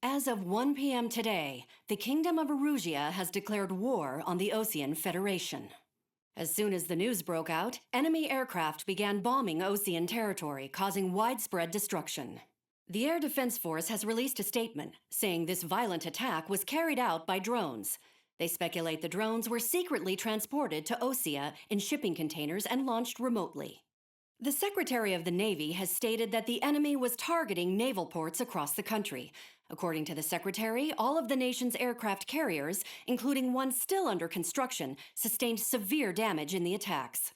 As of 1 p.m. today, the Kingdom of Erusia has declared war on the Osean Federation. As soon as the news broke out, enemy aircraft began bombing Osean territory, causing widespread destruction. The Air Defense Force has released a statement saying this violent attack was carried out by drones. They speculate the drones were secretly transported to Osea in shipping containers and launched remotely. The Secretary of the Navy has stated that the enemy was targeting naval ports across the country. According to the Secretary, all of the nation's aircraft carriers, including one still under construction, sustained severe damage in the attacks.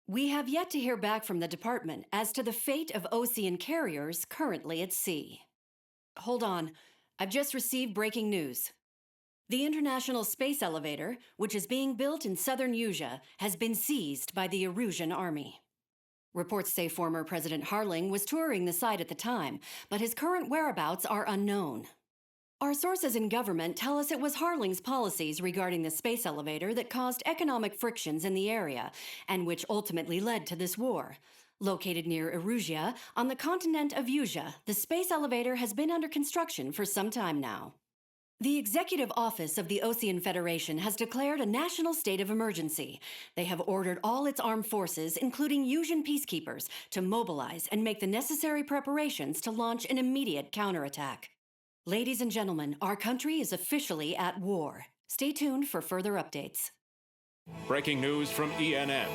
We have yet to hear back from the department as to the fate of Osean carriers currently at sea. Hold on, I've just received breaking news. The International Space Elevator, which is being built in southern Erusia, has been seized by the Erusian army. Reports say former President Harling was touring the site at the time, but his current whereabouts are unknown. Our sources in government tell us it was Harling's policies regarding the space elevator that caused economic frictions in the area, and which ultimately led to this war. Located near Erusia, on the continent of Erusia, the space elevator has been under construction for some time now. The Executive Office of the Osean Federation has declared a national state of emergency. They have ordered all its armed forces, including Erusian peacekeepers, to mobilize and make the necessary preparations to launch an immediate counterattack. Ladies and gentlemen, our country is officially at war. Stay tuned for further updates. Breaking news from ENN.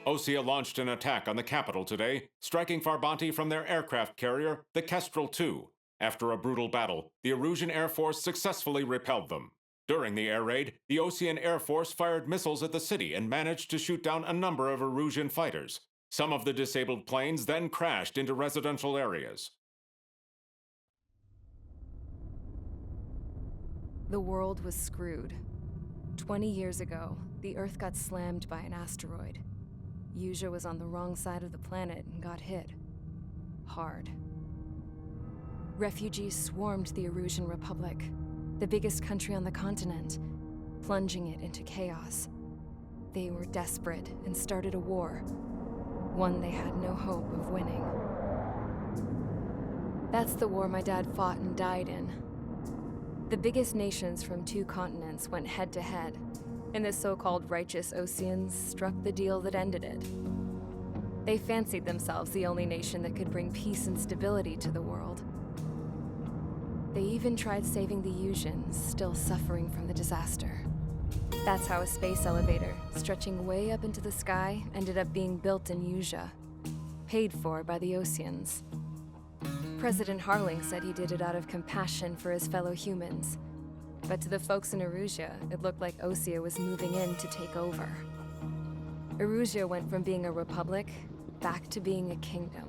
Osea launched an attack on the capital today, striking Farbanti from their aircraft carrier, the Kestrel II. After a brutal battle, the Erusian Air Force successfully repelled them. During the air raid, the Osean Air Force fired missiles at the city and managed to shoot down a number of Erusian fighters. Some of the disabled planes then crashed into residential areas. The world was screwed. 20 years ago, the Earth got slammed by an asteroid. Erusia was on the wrong side of the planet and got hit. Hard. Refugees swarmed the Erusian Republic, the biggest country on the continent, plunging it into chaos. They were desperate and started a war, one they had no hope of winning. That's the war my dad fought and died in. The biggest nations from 2 continents went head-to-head, and the so-called righteous Oseans struck the deal that ended it. They fancied themselves the only nation that could bring peace and stability to the world. They even tried saving the Erusians, still suffering from the disaster. That's how a space elevator, stretching way up into the sky, ended up being built in Erusia, paid for by the Oseans. President Harling said he did it out of compassion for his fellow humans. But to the folks in Erusia, it looked like Osea was moving in to take over. Erusia went from being a republic back to being a kingdom.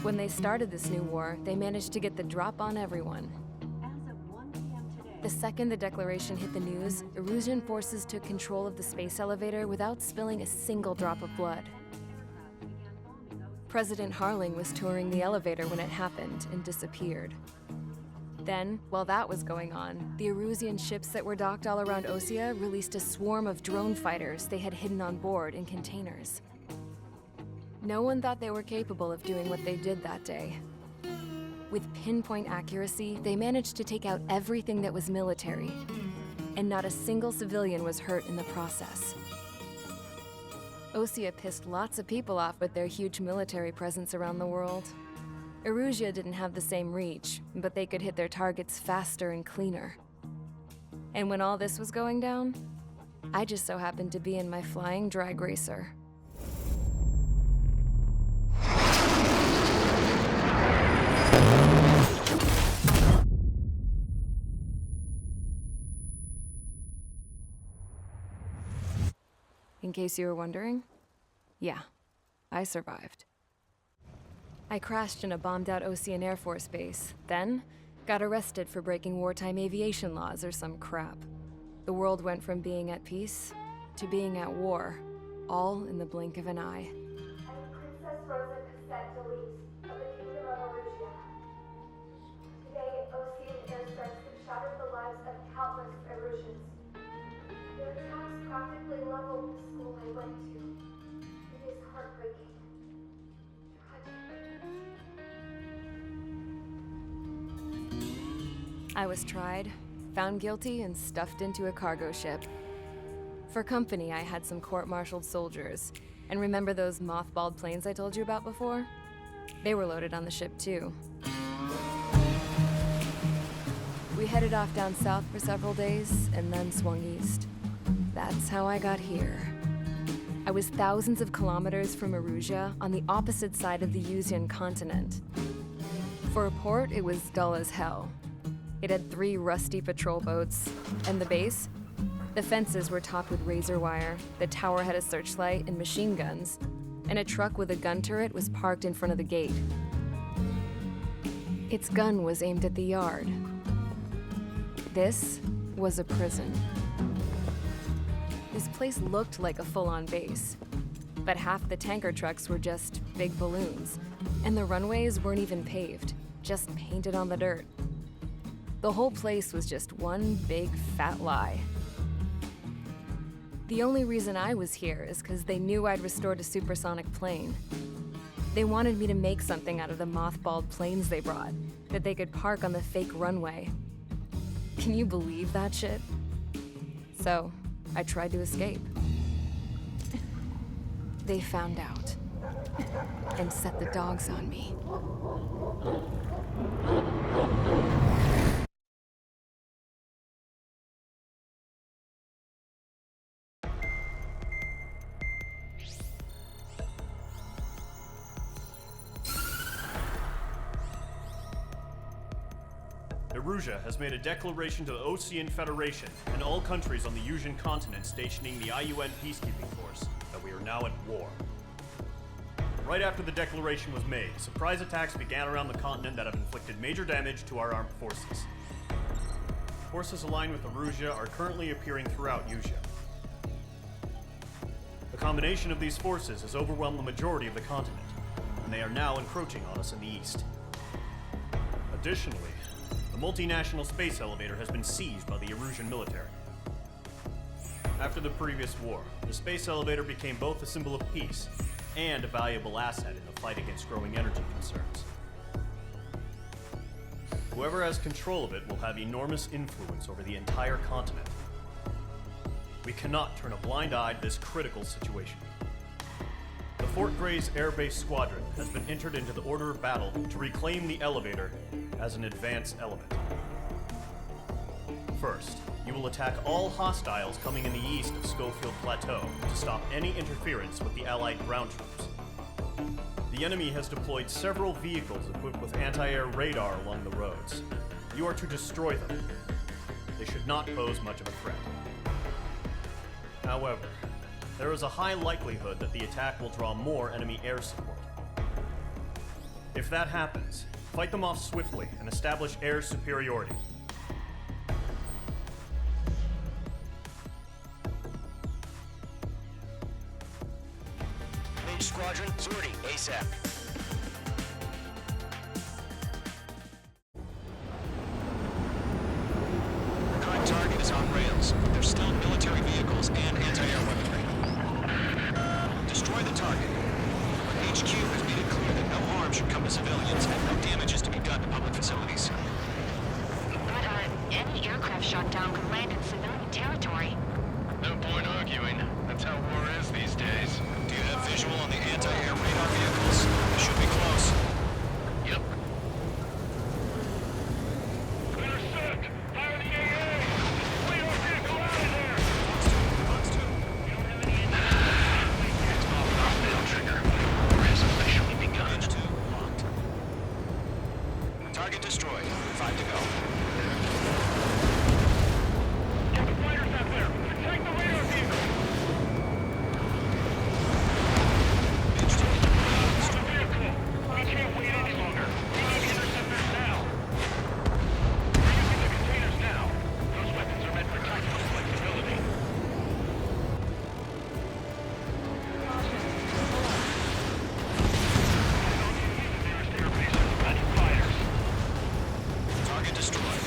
When they started this new war, they managed to get the drop on everyone. As of 1 p.m. today, The second the declaration hit the news, Erusian forces took control of the space elevator without spilling a single drop of blood. President Harling was touring the elevator when it happened and disappeared. Then, while that was going on, the Erusian ships that were docked all around Osea released a swarm of drone fighters they had hidden on board in containers. No one thought they were capable of doing what they did that day. With pinpoint accuracy, they managed to take out everything that was military, and not a single civilian was hurt in the process. Osea pissed lots of people off with their huge military presence around the world. Erusia didn't have the same reach, but they could hit their targets faster and cleaner. And when all this was going down, I just so happened to be in my flying drag racer. In case you were wondering, yeah, I survived. I crashed in a bombed-out Osean Air Force base, then got arrested for breaking wartime aviation laws or some crap. The world went from being at peace to being at war, all in the blink of an eye. I'm Princess Rosa Cassette Elise of the Kingdom of Erusia. Today, Osean airstrikes have shattered the lives of countless Erusians. Their attacks practically leveled the school I went to. It is heartbreaking. Tragic. I was tried, found guilty, and stuffed into a cargo ship. For company, I had some court-martialed soldiers. And remember those mothballed planes I told you about before? They were loaded on the ship too. We headed off down south for several days, and then swung east. That's how I got here. I was thousands of kilometers from Erusia, on the opposite side of the Yuzian continent. For a port, it was dull as hell. It had 3 rusty patrol boats, and the base? The fences were topped with razor wire, the tower had a searchlight and machine guns, and a truck with a gun turret was parked in front of the gate. Its gun was aimed at the yard. This was a prison. This place looked like a full-on base, but half the tanker trucks were just big balloons, and the runways weren't even paved, just painted on the dirt. The whole place was just one big fat lie. The only reason I was here is because they knew I'd restored a supersonic plane. They wanted me to make something out of the mothballed planes they brought, that they could park on the fake runway. Can you believe that shit? So, I tried to escape. They found out, and set the dogs on me. Erusia has made a declaration to the Ocean Federation and all countries on the Yuzian continent stationing the IUN peacekeeping force that we are now at war. Right after the declaration was made, surprise attacks began around the continent that have inflicted major damage to our armed forces. Forces aligned with Erusia are currently appearing throughout Yusia. The combination of these forces has overwhelmed the majority of the continent, and they are now encroaching on us in the east. Additionally, the multinational space elevator has been seized by the Erusian military. After the previous war, the space elevator became both a symbol of peace and a valuable asset in the fight against growing energy concerns. Whoever has control of it will have enormous influence over the entire continent. We cannot turn a blind eye to this critical situation. The Fort Gray's Air Base Squadron has been entered into the order of battle to reclaim the elevator as an advanced element. First, you will attack all hostiles coming in the east of Schofield Plateau to stop any interference with the Allied ground troops. The enemy has deployed several vehicles equipped with anti-air radar along the roads. You are to destroy them. They should not pose much of a threat. However, there is a high likelihood that the attack will draw more enemy air support. If that happens, fight them off swiftly and establish air superiority. Main Squadron, sortie ASAP. The current target is on rails. There's still military vehicles and anti-air weaponry. Destroy the target. HQ has made it clear that no harm should come to civilians and no damage is to be done to public facilities. But, any aircraft shot down could land in civilian territory. No point arguing. That's how war is these days. Do you have visual on the anti-air radar vehicles? They should be close. Yep. Clear set! Fire the AA! Lead our vehicle out of there! Fox 2. We don't have any It's off our middle trigger. War has officially begun. Edge 2 locked. Target destroyed. 5 to go. Get the fighters out there! Attack the radar vehicle! Edge 2. The vehicle! We can't wait any longer! We need to intercept them now! We're using the containers now. Those weapons are meant for tactical flexibility. Nearest airbase are ready fighters. Target destroyed.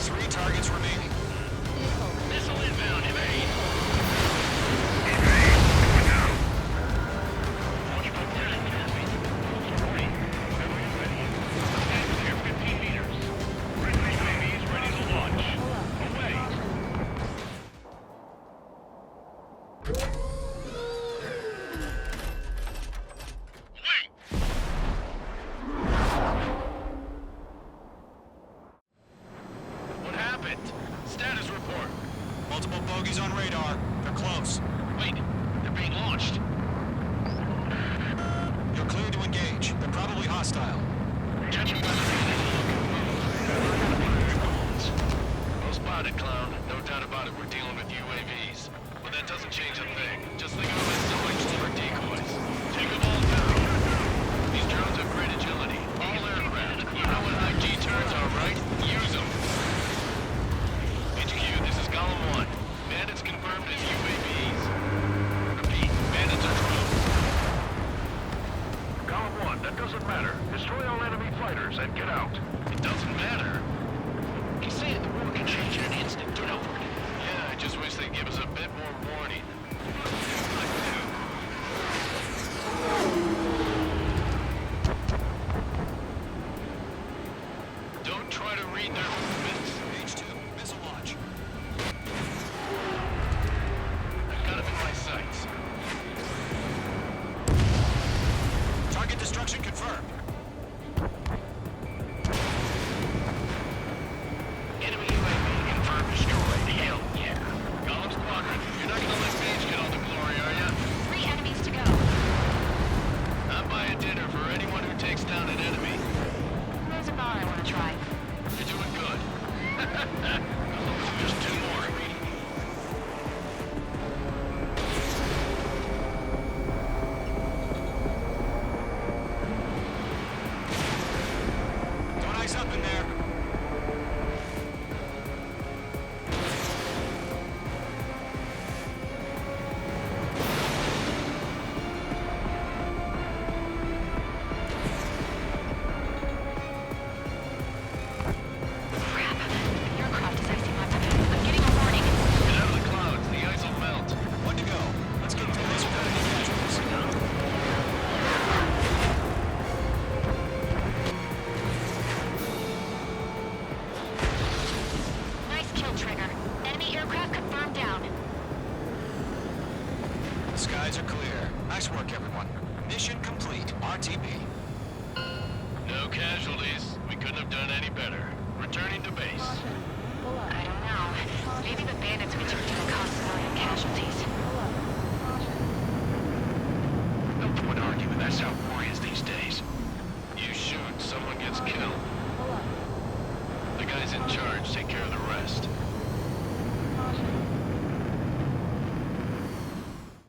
3 targets remaining. Missile inbound, evade! Status report. Multiple bogeys on radar. They're close. Wait, they're being launched. You're clear to engage. They're probably hostile. Judging by the well spotted, clown. No doubt about it, we're dealing with UAVs. But that doesn't change a thing. Just think of them as zoids or decoys. Take them all down. These drones have great agility. All aircraft. You know what high G turns are, right? Use them. This is Column 1. Bandits confirmed as UAVs. Repeat, bandits are drones. Column 1, that doesn't matter. Destroy all enemy fighters and get out. It doesn't matter? He's saying the war can change in an instant. Get over it. Yeah, I just wish they'd give us a bit more warning. Don't try to read their movements. H2, missile launch. Got him in my sights. Target destruction confirmed. Enemy UAV confirmed destroyed. Hell yeah. Column Squadron, you're not gonna let Paige get all the glory, are ya? 3 enemies to go. I'm buying dinner for anyone who takes down an enemy. There's a bar I want to try. You're doing good. There's 2 more. Don't ice up in there. Crap. The aircraft is icing up. I'm getting a warning. Get out of the clouds. The ice will melt. One to go. Let's get through this without any casualties. Nice kill, Trigger. Enemy aircraft confirmed down. The skies are clear. Nice work, everyone. Mission complete. RTB. No casualties. We couldn't have done any better. Returning to base.